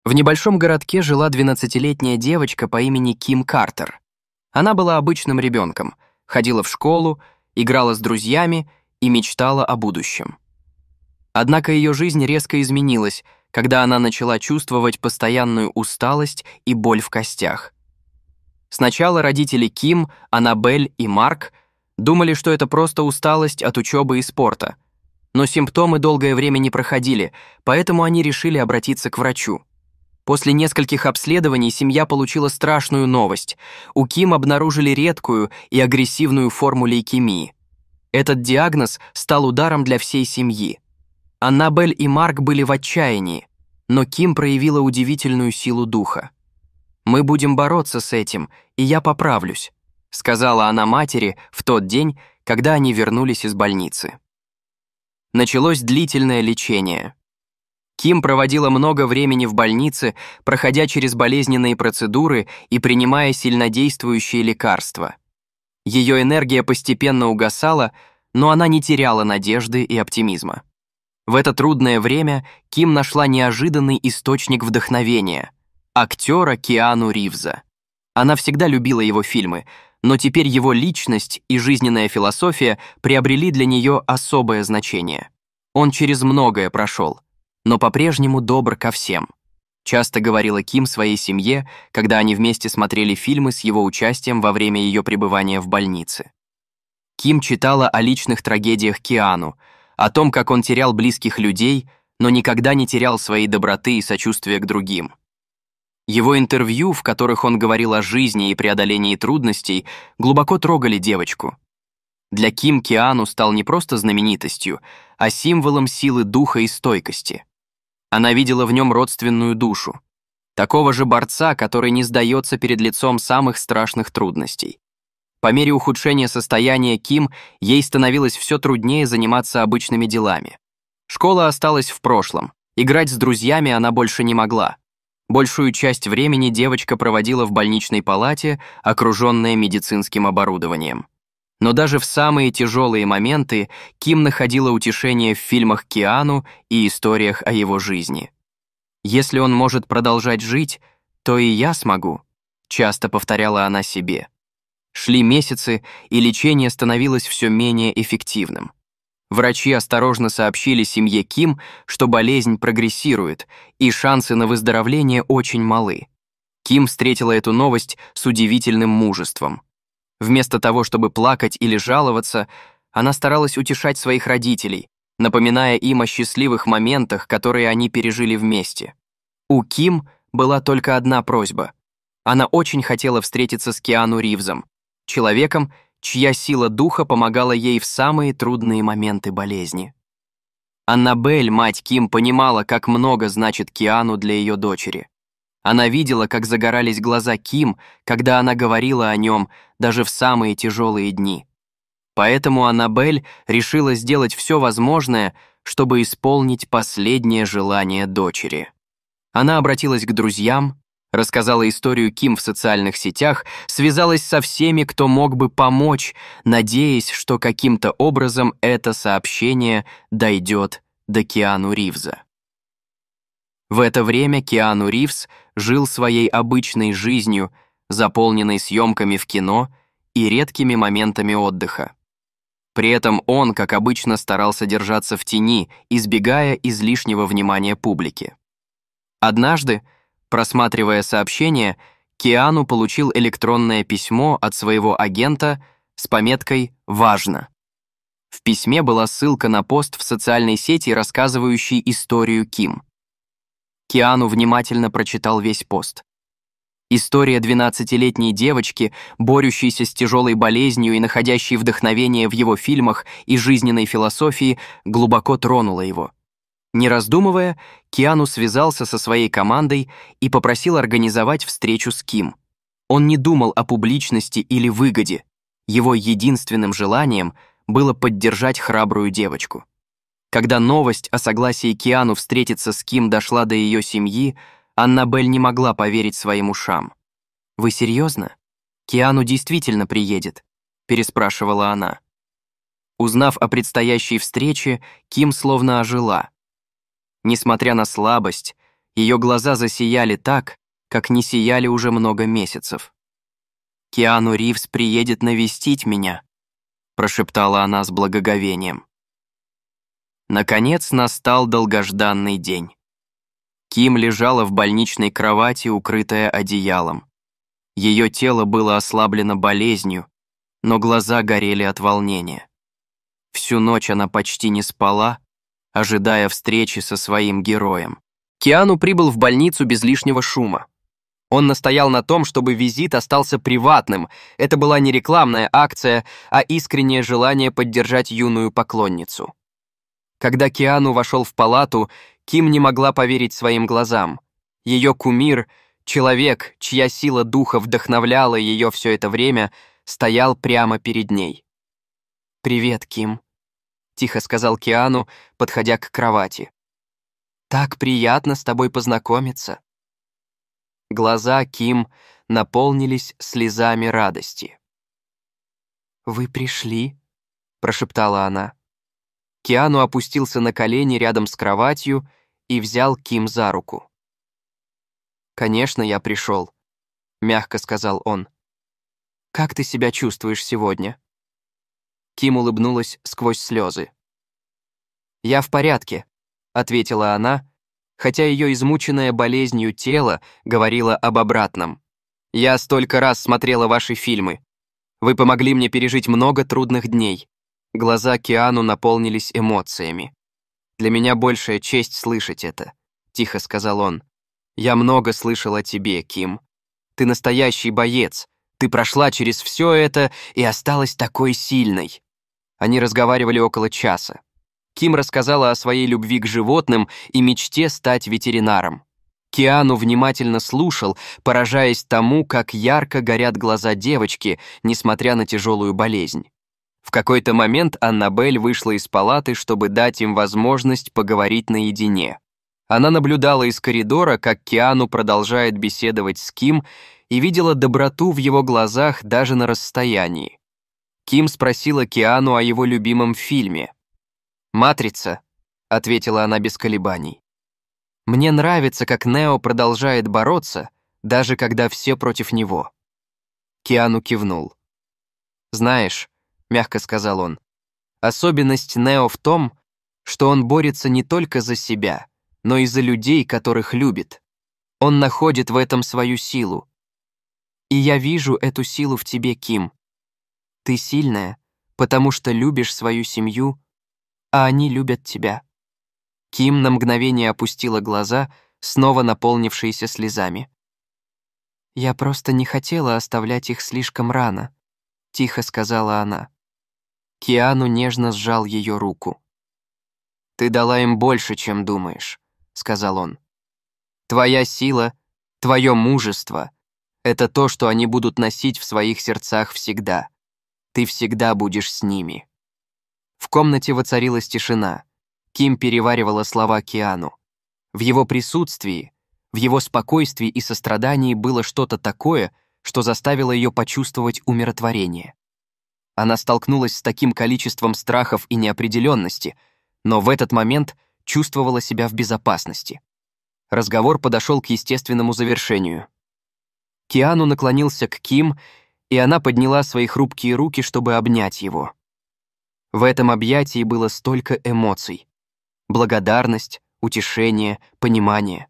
В небольшом городке жила 12-летняя девочка по имени Ким Картер. Она была обычным ребенком, ходила в школу, играла с друзьями и мечтала о будущем. Однако ее жизнь резко изменилась, когда она начала чувствовать постоянную усталость и боль в костях. Сначала родители Ким, Аннабель и Марк думали, что это просто усталость от учебы и спорта, но симптомы долгое время не проходили, поэтому они решили обратиться к врачу. После нескольких обследований семья получила страшную новость. У Ким обнаружили редкую и агрессивную форму лейкемии. Этот диагноз стал ударом для всей семьи. Аннабель и Марк были в отчаянии, но Ким проявила удивительную силу духа. «Мы будем бороться с этим, и я поправлюсь», сказала она матери в тот день, когда они вернулись из больницы. Началось длительное лечение. Ким проводила много времени в больнице, проходя через болезненные процедуры и принимая сильнодействующие лекарства. Ее энергия постепенно угасала, но она не теряла надежды и оптимизма. В это трудное время Ким нашла неожиданный источник вдохновения — актера Киану Ривза. Она всегда любила его фильмы, но теперь его личность и жизненная философия приобрели для нее особое значение. Он через многое прошел, но по-прежнему добр ко всем. Часто говорила Ким своей семье, когда они вместе смотрели фильмы с его участием во время ее пребывания в больнице. Ким читала о личных трагедиях Киану, о том, как он терял близких людей, но никогда не терял своей доброты и сочувствия к другим. Его интервью, в которых он говорил о жизни и преодолении трудностей, глубоко трогали девочку. Для Ким Киану стал не просто знаменитостью, а символом силы духа и стойкости. Она видела в нем родственную душу, такого же борца, который не сдается перед лицом самых страшных трудностей. По мере ухудшения состояния Ким ей становилось все труднее заниматься обычными делами. Школа осталась в прошлом, играть с друзьями она больше не могла. Большую часть времени девочка проводила в больничной палате, окруженная медицинским оборудованием. Но даже в самые тяжелые моменты Ким находила утешение в фильмах Киану и историях о его жизни. «Если он может продолжать жить, то и я смогу», — часто повторяла она себе. Шли месяцы, и лечение становилось все менее эффективным. Врачи осторожно сообщили семье Ким, что болезнь прогрессирует, и шансы на выздоровление очень малы. Ким встретила эту новость с удивительным мужеством. Вместо того, чтобы плакать или жаловаться, она старалась утешать своих родителей, напоминая им о счастливых моментах, которые они пережили вместе. У Ким была только одна просьба. Она очень хотела встретиться с Киану Ривзом, человеком, чья сила духа помогала ей в самые трудные моменты болезни. Аннабель, мать Ким, понимала, как много значит Киану для ее дочери. Она видела, как загорались глаза Ким, когда она говорила о нем даже в самые тяжелые дни. Поэтому Аннабель решила сделать все возможное, чтобы исполнить последнее желание дочери. Она обратилась к друзьям, рассказала историю Ким в социальных сетях, связалась со всеми, кто мог бы помочь, надеясь, что каким-то образом это сообщение дойдет до Киану Ривза. В это время Киану Ривз жил своей обычной жизнью, заполненной съемками в кино и редкими моментами отдыха. При этом он, как обычно, старался держаться в тени, избегая излишнего внимания публики. Однажды, просматривая сообщение, Киану получил электронное письмо от своего агента с пометкой «Важно». В письме была ссылка на пост в социальной сети, рассказывающий историю Ким. Киану внимательно прочитал весь пост. История 12-летней девочки, борющейся с тяжелой болезнью и находящей вдохновение в его фильмах и жизненной философии, глубоко тронула его. Не раздумывая, Киану связался со своей командой и попросил организовать встречу с Ким. Он не думал о публичности или выгоде. Его единственным желанием было поддержать храбрую девочку. Когда новость о согласии Киану встретиться с Ким дошла до ее семьи, Аннабель не могла поверить своим ушам. «Вы серьезно? Киану действительно приедет?» — переспрашивала она. Узнав о предстоящей встрече, Ким словно ожила. Несмотря на слабость, Ее глаза засияли так, как не сияли уже много месяцев. «Киану Ривз приедет навестить меня», — прошептала она с благоговением. Наконец настал долгожданный день. Ким лежала в больничной кровати, укрытая одеялом. Ее тело было ослаблено болезнью, но глаза горели от волнения. Всю ночь она почти не спала, ожидая встречи со своим героем. Киану прибыл в больницу без лишнего шума. Он настоял на том, чтобы визит остался приватным. Это была не рекламная акция, а искреннее желание поддержать юную поклонницу. Когда Киану вошел в палату, Ким не могла поверить своим глазам. Ее кумир, человек, чья сила духа вдохновляла ее все это время, стоял прямо перед ней. «Привет, Ким», — тихо сказал Киану, подходя к кровати. «Так приятно с тобой познакомиться». Глаза Ким наполнились слезами радости. «Вы пришли?» — прошептала она. Киану опустился на колени рядом с кроватью и взял Ким за руку. «Конечно, я пришел», — мягко сказал он. «Как ты себя чувствуешь сегодня?» Ким улыбнулась сквозь слезы. «Я в порядке», — ответила она, хотя ее измученное болезнью тело говорило об обратном. «Я столько раз смотрела ваши фильмы. Вы помогли мне пережить много трудных дней». Глаза Киану наполнились эмоциями. «Для меня большая честь слышать это», — тихо сказал он. «Я много слышал о тебе, Ким. Ты настоящий боец. Ты прошла через все это и осталась такой сильной». Они разговаривали около часа. Ким рассказала о своей любви к животным и мечте стать ветеринаром. Киану внимательно слушал, поражаясь тому, как ярко горят глаза девочки, несмотря на тяжелую болезнь. В какой-то момент Аннабель вышла из палаты, чтобы дать им возможность поговорить наедине. Она наблюдала из коридора, как Киану продолжает беседовать с Ким, и видела доброту в его глазах даже на расстоянии. Ким спросила Киану о его любимом фильме. «Матрица», — ответила она без колебаний. «Мне нравится, как Нео продолжает бороться, даже когда все против него». Киану кивнул. «Знаешь», — мягко сказал он, «особенность Нео в том, что он борется не только за себя, но и за людей, которых любит. Он находит в этом свою силу. И я вижу эту силу в тебе, Ким. Ты сильная, потому что любишь свою семью, а они любят тебя». Ким на мгновение опустила глаза, снова наполнившиеся слезами. «Я просто не хотела оставлять их слишком рано», — тихо сказала она. Киану нежно сжал ее руку. «Ты дала им больше, чем думаешь», — сказал он. «Твоя сила, твое мужество — это то, что они будут носить в своих сердцах всегда. Ты всегда будешь с ними». В комнате воцарилась тишина. Ким переваривала слова Киану. В его присутствии, в его спокойствии и сострадании было что-то такое, что заставило ее почувствовать умиротворение. Она столкнулась с таким количеством страхов и неопределенности, но в этот момент чувствовала себя в безопасности. Разговор подошел к естественному завершению. Киану наклонился к Ким, и она подняла свои хрупкие руки, чтобы обнять его. В этом объятии было столько эмоций. Благодарность, утешение, понимание.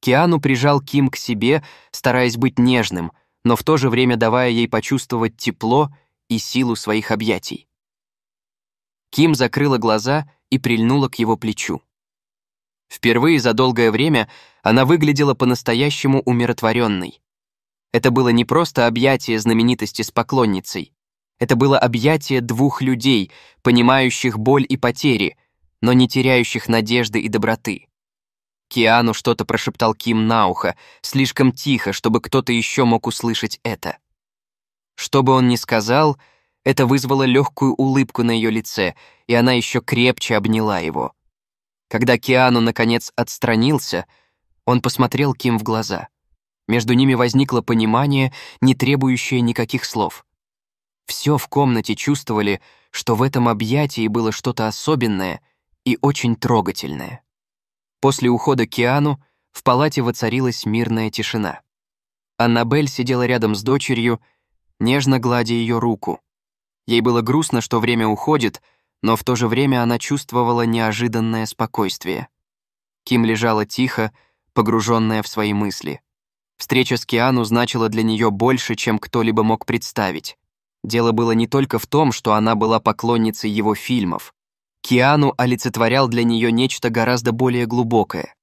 Киану прижал Ким к себе, стараясь быть нежным, но в то же время давая ей почувствовать тепло и силу своих объятий. Ким закрыла глаза и прильнула к его плечу. Впервые за долгое время она выглядела по-настоящему умиротворенной. Это было не просто объятие знаменитости с поклонницей. Это было объятие двух людей, понимающих боль и потери, но не теряющих надежды и доброты. Киану что-то прошептал Ким на ухо, слишком тихо, чтобы кто-то еще мог услышать это. Что бы он ни сказал, это вызвало легкую улыбку на ее лице, и она еще крепче обняла его. Когда Киану, наконец, отстранился, он посмотрел Ким в глаза. Между ними возникло понимание, не требующее никаких слов. Все в комнате чувствовали, что в этом объятии было что-то особенное и очень трогательное. После ухода Киану в палате воцарилась мирная тишина. Аннабель сидела рядом с дочерью, нежно гладя ее руку. Ей было грустно, что время уходит, но в то же время она чувствовала неожиданное спокойствие. Ким лежала тихо, погруженная в свои мысли. Встреча с Киану значила для нее больше, чем кто-либо мог представить. Дело было не только в том, что она была поклонницей его фильмов. Киану олицетворял для нее нечто гораздо более глубокое.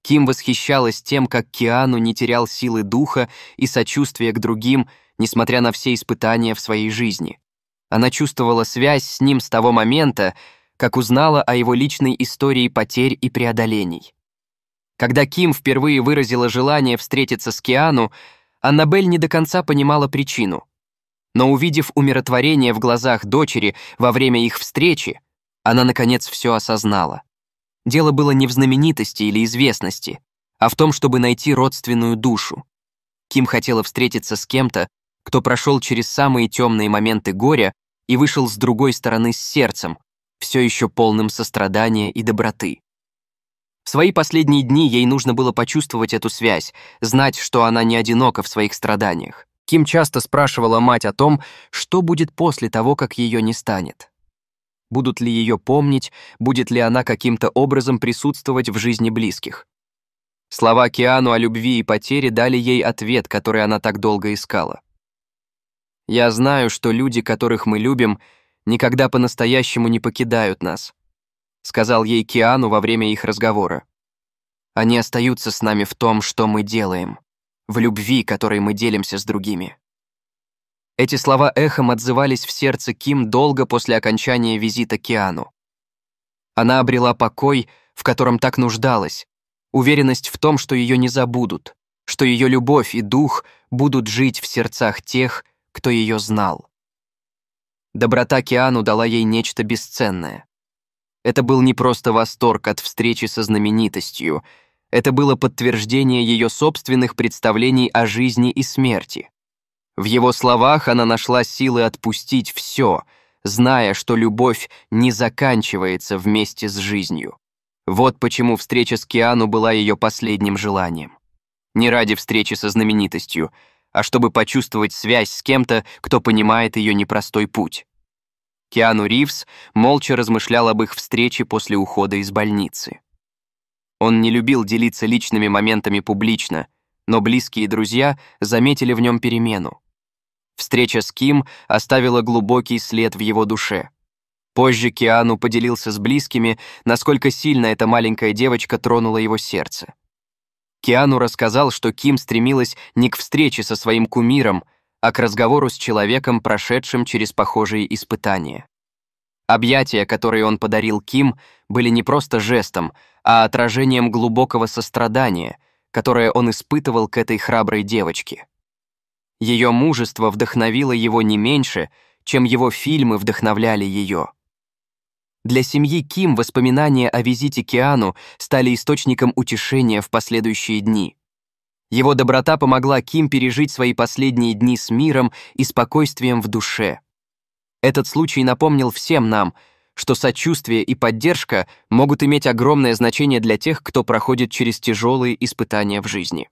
Ким восхищалась тем, как Киану не терял силы духа и сочувствия к другим, несмотря на все испытания в своей жизни. Она чувствовала связь с ним с того момента, как узнала о его личной истории потерь и преодолений. Когда Ким впервые выразила желание встретиться с Киану, Аннабель не до конца понимала причину. Но увидев умиротворение в глазах дочери во время их встречи, она, наконец, все осознала. Дело было не в знаменитости или известности, а в том, чтобы найти родственную душу. Ким хотела встретиться с кем-то, кто прошел через самые темные моменты горя и вышел с другой стороны с сердцем, все еще полным сострадания и доброты. В свои последние дни ей нужно было почувствовать эту связь, знать, что она не одинока в своих страданиях. Ким часто спрашивала мать о том, что будет после того, как ее не станет. Будут ли ее помнить, будет ли она каким-то образом присутствовать в жизни близких. Слова Киану о любви и потере дали ей ответ, который она так долго искала. «Я знаю, что люди, которых мы любим, никогда по-настоящему не покидают нас», сказал ей Киану во время их разговора. «Они остаются с нами в том, что мы делаем, в любви, которой мы делимся с другими». Эти слова эхом отзывались в сердце Ким долго после окончания визита к Киану. Она обрела покой, в котором так нуждалась, уверенность в том, что ее не забудут, что ее любовь и дух будут жить в сердцах тех, кто ее знал. Доброта Киану дала ей нечто бесценное. Это был не просто восторг от встречи со знаменитостью, это было подтверждение ее собственных представлений о жизни и смерти. В его словах она нашла силы отпустить все, зная, что любовь не заканчивается вместе с жизнью. Вот почему встреча с Киану была ее последним желанием. Не ради встречи со знаменитостью, а чтобы почувствовать связь с кем-то, кто понимает ее непростой путь. Киану Ривз молча размышлял об их встрече после ухода из больницы. Он не любил делиться личными моментами публично, но близкие друзья заметили в нем перемену. Встреча с Ким оставила глубокий след в его душе. Позже Киану поделился с близкими, насколько сильно эта маленькая девочка тронула его сердце. Киану рассказал, что Ким стремилась не к встрече со своим кумиром, а к разговору с человеком, прошедшим через похожие испытания. Объятия, которые он подарил Ким, были не просто жестом, а отражением глубокого сострадания, которое он испытывал к этой храброй девочке. Ее мужество вдохновило его не меньше, чем его фильмы вдохновляли ее. Для семьи Ким воспоминания о визите Киану стали источником утешения в последующие дни. Его доброта помогла Ким пережить свои последние дни с миром и спокойствием в душе. Этот случай напомнил всем нам, что сочувствие и поддержка могут иметь огромное значение для тех, кто проходит через тяжелые испытания в жизни.